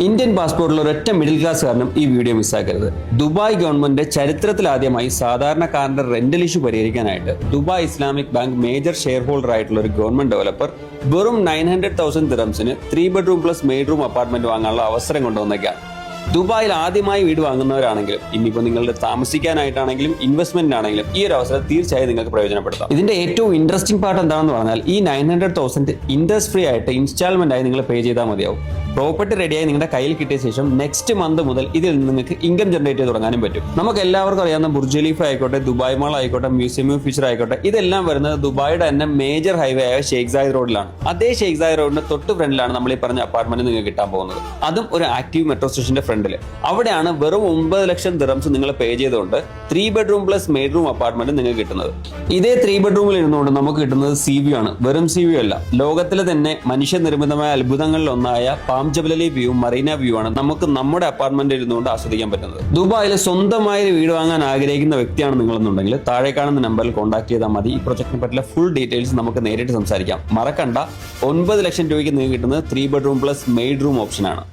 Indian പാസ്പോർട്ടുള്ള ഒരൊറ്റ middle ക്ലാസ്സുകാരനും ഈ video മിസ്സാക്കരുത്. Dubai ഗവൺമെന്റിന്റെ ചരിത്രത്തിലാദ്യമായി സാധാരണക്കാരന്റെ റെന്റൽ ഇഷ്യൂ പരിഹരിക്കാനായിട്ട് Dubai Islamic bank major share holder ആയിട്ടുള്ള ഒരു ഗവൺമെന്റ് ഡെവലപ്പർ വെറും 900,000 ദിറംസിന് 3 bedroom plus maid room apartment വാങ്ങാനുള്ള അവസരം കൊണ്ടുവന്നേക്കാണ്. ദുബായിൽ ആദ്യമായി വീട് വാങ്ങുന്നവരാണെങ്കിലും ഇനിയിപ്പോൾ നിങ്ങളുടെ താമസിക്കാനായിട്ടാണെങ്കിലും ഇൻവെസ്റ്റ്മെന്റിനാണെങ്കിലും ഈ ഒരു അവസരം തീർച്ചയായും നിങ്ങൾക്ക് പ്രയോജനപ്പെടുത്താം. ഇതിന്റെ ഏറ്റവും ഇൻട്രസ്റ്റിംഗ് പാർട്ട് എന്താണെന്ന് പറഞ്ഞാൽ ഈ 900,000 ഇൻട്രസ്റ്റ് ഫ്രീ ആയിട്ട് ഇൻസ്റ്റാൾമെന്റ് ആയി നിങ്ങൾ പേ ചെയ്താൽ മതിയാവും. പ്രോപ്പർട്ടി റെഡിയായി നിങ്ങളുടെ കയ്യിൽ കിട്ടിയ ശേഷം നെക്സ്റ്റ് മന്ത് മുതൽ ഇതിൽ നിന്ന് നിങ്ങൾക്ക് ഇൻകം ജനറേറ്റ് ചെയ്ത് തുടങ്ങാനും പറ്റും. നമുക്ക് എല്ലാവർക്കും അറിയാവുന്ന ബുർജ് ഖലീഫ ആയിക്കോട്ടെ, ദുബായ് മാൾ ആയിക്കോട്ടെ, മ്യൂസിയം ഓഫ് ഫ്യൂച്ചർ ആയിക്കോട്ടെ, ഇതെല്ലാം വരുന്നത് ദുബായിയുടെ തന്നെ മേജർ ഹൈവേ ആയ ഷെയ്ഖ് സായിദ് റോഡിലാണ്. അതേ ഷെയ്ഖ് സായിദ് റോഡിന്റെ തൊട്ട് ഫ്രണ്ടിലാണ് നമ്മൾ ഈ പറഞ്ഞ അപ്പാർട്ട്മെന്റ് നിങ്ങൾക്ക് കിട്ടാൻ പോകുന്നത്. അതും ഒരു ആക്റ്റീവ് മെട്രോ സ്റ്റേഷന്റെ ഫ്രണ്ടിൽ. അവിടെയാണ് വെറും 9 ലക്ഷം ദിറംസ് നിങ്ങൾ പേ ചെയ്തുകൊണ്ട് 3 bedroom plus maid room apartment നിങ്ങൾക്ക് കിട്ടുന്നത്. ഇതേ 3 ബെഡ്റൂമിൽ ഇരുന്നുകൊണ്ട് നമുക്ക് കിട്ടുന്നത് സീ വ്യൂ ആണ്. വെറും സീ വ്യൂ അല്ല, ലോകത്തിലെ തന്നെ മനുഷ്യനിർമ്മിതമായ അത്ഭുതങ്ങളിൽ ഒന്നായ palm Jebel Ali view, Marina view ആണ് നമുക്ക് നമ്മുടെ അപ്പാർട്ട്മെന്റിൽ ഇരുന്നുകൊണ്ട് ആസ്വദിക്കാൻ പറ്റുന്നത്. ദുബായിൽ സ്വന്തമായ വീട് വാങ്ങാൻ ആഗ്രഹിക്കുന്ന വ്യക്തിയാണ് നിങ്ങളെന്നുണ്ടെങ്കിൽ താഴെ കാണുന്ന നമ്പറിൽ കോൺടാക്ട് ചെയ്താൽ മതി. ഈ പ്രൊജക്ടിനെ പറ്റിയുള്ള ഫുൾ ഡീറ്റെയിൽസ് നമുക്ക് നേരിട്ട് സംസാരിക്കാം. മറക്കണ്ട, 9 ലക്ഷം രൂപയ്ക്ക് നിങ്ങൾക്ക് കിട്ടുന്നത് 3 ബെഡ്റൂം പ്ലസ് മെയ്ഡ് റൂം ഓപ്ഷനാണ്.